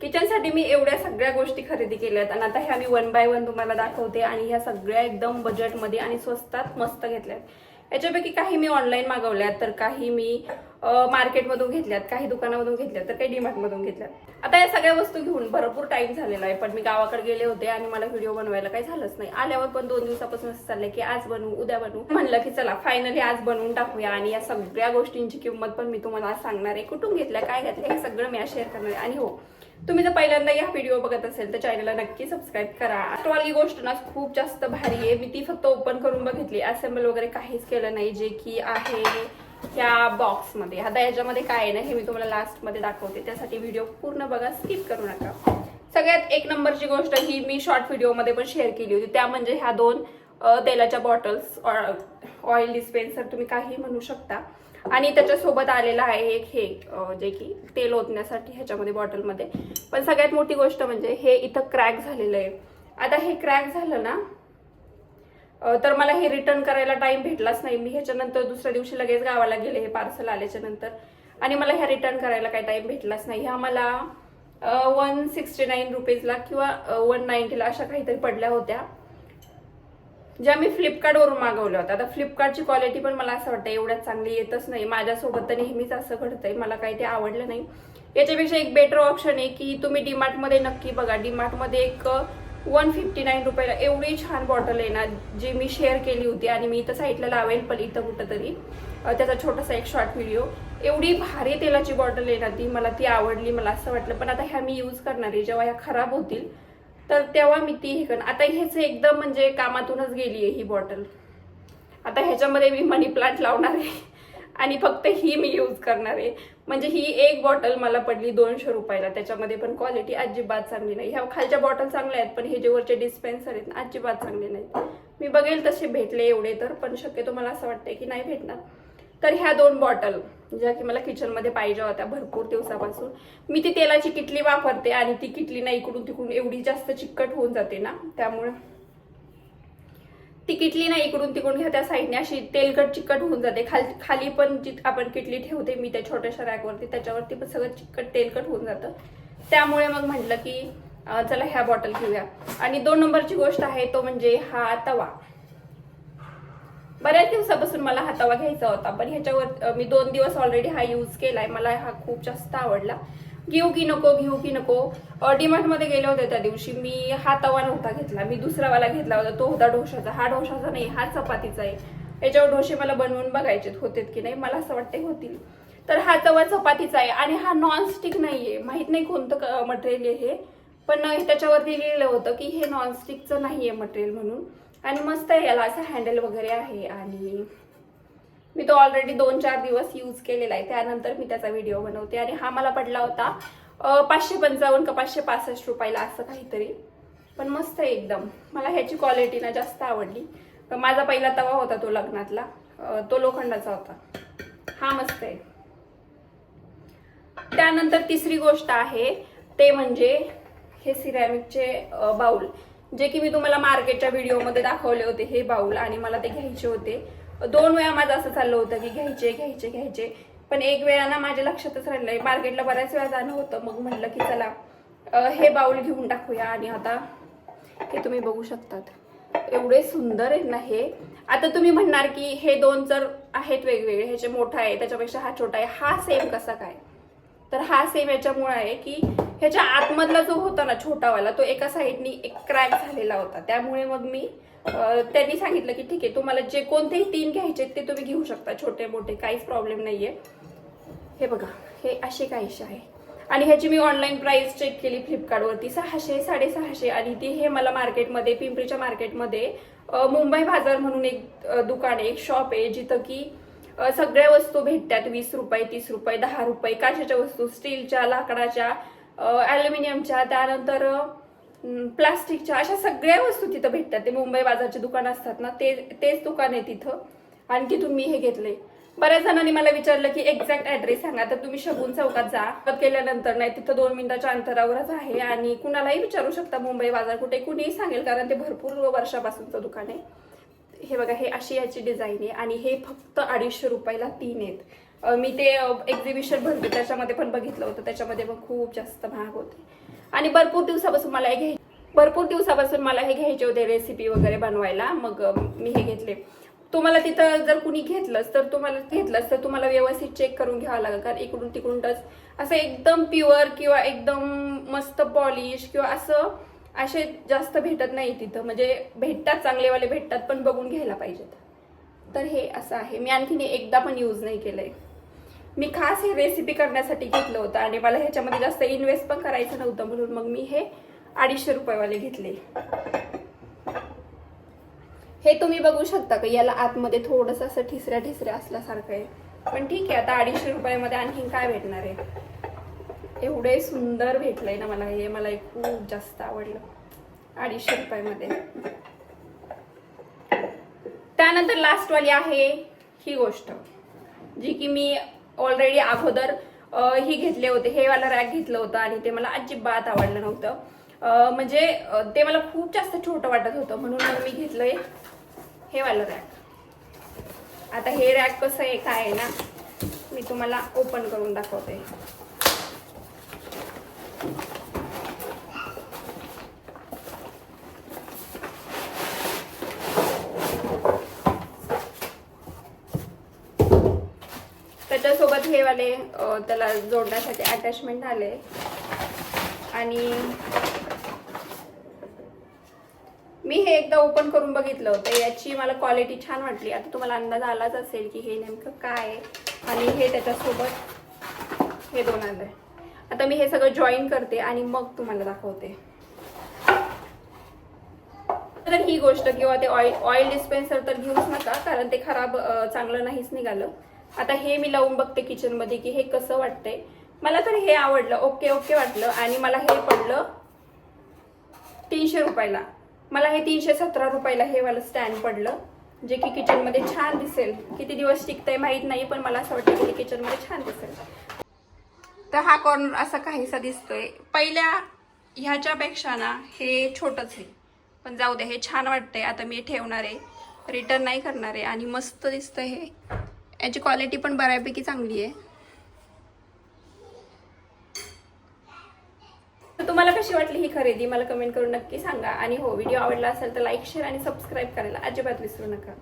किचनसाठी मी एवढ्या सगळ्या गोष्टी खरेदी केल्यात आणि आता ह्या मी 1 बाय 1 तुम्हाला दाखवते आणि ह्या सगळ्या एकदम बजेटमध्ये आणि स्वस्तात मस्त घेतल्यात. याच्यापैकी काही मी ऑनलाईन मागवल्यात, तर काही मी मार्केटमधून घेतल्यात, काही दुकानामधून घेतल्यात, तर काही डीमार्टमधून घेतल्यात. आता या सगळ्या वस्तू घेऊन भरपूर टाइम झालेला आहे, पण मी गावाकडे गेले होते आणि मला व्हिडिओ बनवायला काही झालंच नाही. आल्यावर पण 2 दिवसापासून असं चाललंय की आज बनवू, उद्या बनवू. म्हणलं की चला फायनली आज बनवून टाकूया आणि या सगळ्या गोष्टींची किंमत पण मी तुम्हाला आज सांगणार आहे. कुठून घेतल्या, काय घेतलं, हे सगळं मी आज शेअर करणार आहे. आणि हो, तुम्ही जर पहिल्यांदा या व्हिडिओ बघत असेल तर चॅनलला नक्की सबस्क्राईब करा. वाली गोष्ट ना खूप जास्त भारी आहे. मी ती फक्त ओपन करून बघितली, असेंबल वगैरे काहीच केलं नाही, जे की आहे ह्या बॉक्समध्ये. आता याच्यामध्ये काय आहे ना हे मी तुम्हाला लास्ट मध्ये दाखवते, त्यासाठी व्हिडिओ पूर्ण बघा, स्किप करू नका. सगळ्यात एक नंबरची गोष्ट ही मी शॉर्ट व्हिडिओमध्ये पण शेअर केली होती, त्या म्हणजे ह्या 2 तेलाच्या बॉटल्स, ऑइल डिस्पेन्सर तुम्ही काही म्हणू शकता. आणि त्याच्यासोबत आलेला आहे एक हे जे की तेल ओतण्यासाठी ह्याच्यामध्ये बॉटलमध्ये. पण सगळ्यात मोठी गोष्ट म्हणजे हे इथं क्रॅक झालेलं आहे. आता हे क्रॅक झालं ना तर मला हे रिटर्न करायला टाइम भेटलाच नाही. मी ह्याच्यानंतर दुसऱ्या दिवशी लगेच गावाला गेले हे पार्सल आल्याच्या नंतर, आणि मला ह्या रिटर्न करायला काही टाइम भेटलाच नाही. ह्या मला 169 रुपीजला किंवा 190ला अशा काहीतरी पडल्या होत्या, ज्या मी फ्लिपकार्टवरून मागवल्या होत्या. आता फ्लिपकार्टची क्वालिटी पण मला असं वाटतं एवढ्यात चांगली येतच नाही. माझ्यासोबत तर नेहमीच असं घडतंय, मला काही ते आवडलं नाही. याच्यापेक्षा एक बेटर ऑप्शन आहे की तुम्ही डीमार्टमध्ये नक्की बघा. डीमार्टमध्ये एक 159 रुपयाला एवढी छान बॉटल आहे ना, जी मी शेअर केली होती आणि मी इथं साईडला लावेल पण इथं कुठं तरी त्याचा छोटासा एक शॉर्ट व्हिडिओ. एवढी भारी तेलाची बॉटल आहे ना मला ती आवडली. मला असं वाटलं पण आता ह्या मी यूज करणार आहे, जेव्हा ह्या खराब होतील तर तेव्हा मी ती हे करणार. आता ह्याचं एकदम म्हणजे कामातूनच गेली आहे ही बॉटल. आता ह्याच्यामध्ये मी मनी प्लांट लावणार आहे आणि फक्त ही मी यूज करणार आहे. म्हणजे ही एक बॉटल मला पडली 200 रुपयाला. त्याच्यामध्ये पण क्वालिटी अजिबात चांगली नाही. ह्या खालच्या बॉटल चांगल्या आहेत, पण हे जे वरचे डिस्पेन्सर आहेत ना अजिबात चांगले नाहीत. मी बघेल तसे भेटले एवढे तर, पण शक्यतो मला असं वाटतंय की नाही भेटणार. तर ह्या 2 बॉटल ज्या की मला किचनमध्ये पाहिजे होत्या भरपूर दिवसापासून. मी ती तेलाची किटली वापरते आणि ती किटली ना इकडून तिकडून एवढी जास्त चिकट होऊन जाते ना, त्यामुळे ती किटली ना इकडून तिकडून घ्या त्या साईडने अशी तेलकट चिकट होऊन जाते. खाली पण जी आपण किटली ठेवते मी त्या छोट्याशा रॅकवरती, त्याच्यावरती पण सगळं चिकट तेलकट होऊन जातं. त्यामुळे मग म्हटलं की चला ह्या बॉटल घेऊया. आणि 2 नंबरची गोष्ट आहे तो म्हणजे हा तवा. बऱ्याच दिवसापासून मला हा तवा घ्यायचा होता, पण ह्याच्यावर मी 2 दिवस ऑलरेडी हा यूज केलाय. मला हा खूप जास्त आवडला. घेऊ की नको. डीमार्ट मध्ये गेले होते त्या दिवशी, मी हा तवा नव्हता घेतला, मी दुसरावाला घेतला होता. तो होता डोशाचा. हा डोशाचा नाही, हा चपातीचा आहे. याच्यावर डोसे मला बनवून बघायचे होते की नाही, मला असं वाटते होतील. तर हा तवा चपातीचा आहे आणि हा नॉनस्टिक नाहीये. माहित नाही कोणतं मटेरियल आहे हे, पण त्याच्यावरती लिहिलं होतं की हे नॉनस्टिकचं नाहीये मटेरियल म्हणून. आणि मस्त आहे, याला असं हँडल वगैरे आहे. आणि मी तो ऑलरेडी 2-4 दिवस यूज केलेला आहे, त्यानंतर मी त्याचा व्हिडिओ बनवते. आणि हा मला पडला होता 555 का 565 रुपयाला असं काहीतरी, पण मस्त आहे एकदम. मला ह्याची क्वालिटी ना जास्त आवडली. माझा पहिला तवा होता तो लग्नातला, तो लोखंडाचा होता. हा मस्त आहे. त्यानंतर तिसरी गोष्ट आहे ते म्हणजे हे सिरॅमिकचे बाउल, जे की मी तुम्हाला मार्केटच्या व्हिडिओमध्ये दाखवले होते हे बाउल, आणि मला ते घ्यायचे होते. 2 वेळा माझं असं चाललं होतं की घ्यायचे, पण एक वेळा ना माझ्या लक्षातच राहिलंय. मार्केटला बऱ्याच वेळा जाणं होतं, मग म्हटलं की चला हे बाउल घेऊन टाकूया. आणि आता हे तुम्ही बघू शकतात, एवढे सुंदर आहेत ना हे. आता तुम्ही म्हणणार की हे 2 तर आहेत वेगवेगळे, ह्याचे मोठा आहे त्याच्यापेक्षा हा छोटा आहे, हा सेम कसा काय? तर हा सेम याच्यामुळे आहे की ह्याच्या आतमधला जो होता ना छोटावाला, तो एका साईडनी एक क्रॅक झालेला होता. त्यामुळे मग मी त्यांनी सांगितलं की ठीक आहे, तुम्हाला जे कोणतेही 3 घ्यायचे ते तुम्ही घेऊ शकता, छोटे मोठे काहीच प्रॉब्लेम नाहीये. हे बघा, हे असे काहीशे आहे. आणि ह्याची मी ऑनलाईन प्राइस चेक केली फ्लिपकार्टवरती, 600 650. आणि ती हे मला मार्केटमध्ये, पिंपरीच्या मार्केटमध्ये मुंबई बाजार म्हणून एक दुकान आहे, एक शॉप आहे, जिथं की सगळ्या वस्तू भेटतात. 20 रुपये, 30 रुपये, 10 रुपये. काचेच्या वस्तू, स्टीलच्या, लाकडाच्या, ॲल्युमिनियमच्या, त्यानंतर प्लास्टिकच्या, अशा सगळ्या वस्तू तिथं भेटतात. ते मुंबई बाजारचे दुकान असतात ना, तेच दुकान आहे तिथं. आणि तिथून मी हे घेतले. बऱ्याच जणांनी मला विचारलं की एक्झॅक्ट ॲड्रेस सांगा, तर तुम्ही शगुन चौकात जा. केल्यानंतर नाही, तिथं 2 मिनिटाच्या अंतरावरच आहे. आणि कुणालाही विचारू शकता मुंबई बाजार कुठे, कुणीही सांगेल, कारण ते भरपूर वर्षापासूनचं दुकान आहे. हे बघा, हे अशी याची डिझाईन आहे आणि हे फक्त 250 रुपयाला 3 आहेत. मी ते एक्झिबिशन भरते त्याच्यामध्ये पण बघितलं होतं, त्याच्यामध्ये पण खूप जास्त महाग होते. आणि भरपूर दिवसापासून मला हे घ्यायचे होते रेसिपी वगैरे बनवायला. मग मी हे घेतले. तुम्हाला तिथं जर कुणी घेतलंच तर तुम्हाला व्यवस्थित चेक करून घ्यावं लागेल, कारण इकडून तिकडून टच असं एकदम प्युअर किंवा एकदम मस्त पॉलिश किंवा असे जास्त भेटत नाही तिथं. म्हणजे भेटतात, चांगलेवाले भेटतात, पण बघून घ्यायला पाहिजेत. तर हे असं आहे. मी आणखीन एकदा पण यूज नाही केलंय. मी खास हे रेसिपी करण्यासाठी घेतलं होतं आणि मला ह्याच्यामध्ये जास्त इन्व्हेस्ट पण करायचं नव्हतं, म्हणून मग मी हे 250 रुपयेवाले घेतले. हे तुम्ही बघू शकता का, याला आतमध्ये थोडंसं असं ठिसऱ्या असल्यासारखं आहे. पण ठीक आहे, आता 250 रुपयामध्ये आणखीन काय भेटणार आहे. एवढे सुंदर भेटलंय ना मला हे, मला खूप जास्त आवडलं 250 रुपयामध्ये. त्यानंतर लास्टवाली आहे ही गोष्ट, जी की मी ऑलरेडी अगोदर ही घेतले होते. हे वाला रॅक घेतलं होतं आणि ते मला अजिबात आवडलं नव्हतं. म्हणजे ते मला खूप जास्त छोटं वाटत होतं, म्हणून मग मी घेतलंय हे वाला रॅक. आता हे रॅक कसं आहे काय आहे ना, मी तुम्हाला ओपन करून दाखवते. त्याच्यासोबत हे वाले त्याला जोडण्यासाठी अटॅचमेंट आले. आणि मी हे एकदा ओपन करून बघितलं होतं. याची मला क्वालिटी छान वाटली. आता तुम्हाला अंदाज आलाच असेल की हे नेमकं काय आहे. आणि हे त्याच्यासोबत हे दोन आले. आता मी हे सगळं जॉईन करते आणि मग तुम्हाला दाखवते. तर ही गोष्ट किंवा ते ऑइल डिस्पेन्सर तर घेऊच नका, कारण ते खराब चांगलं नाहीच निघालं. आता हे मी लावून बघते किचन मध्ये की हे कसं वाटतंय. मला तर हे आवडलं, ओके वाटलं. आणि मला हे पडलं 300 रुपयाला. मला हे 317 रुपयाला हे वाला स्टँड पडलं, जे की किचन मध्ये छान दिसेल. किती दिवस टिकतंय माहित नाही, पण मला असं वाटतं की किचन मध्ये छान दिसेल. तर हा कॉर्नर असा काहीसा दिसतोय. पहिल्या ह्याच्यापेक्षा ना हे छोटंच आहे, पण जाऊ दे, हे छान वाटतंय. आता मी ठेवणार आहे, रिटर्न नाही करणार आहे. आणि मस्त दिसतंय हे. याची क्वालिटी पण बऱ्यापैकी चांगली आहे. तर तुम्हाला कशी वाटली ही खरेदी मला कमेंट करून नक्की सांगा. आणि हो, व्हिडिओ आवडला असेल तर लाईक, शेअर आणि सबस्क्राईब करायला अजिबात विसरू नका.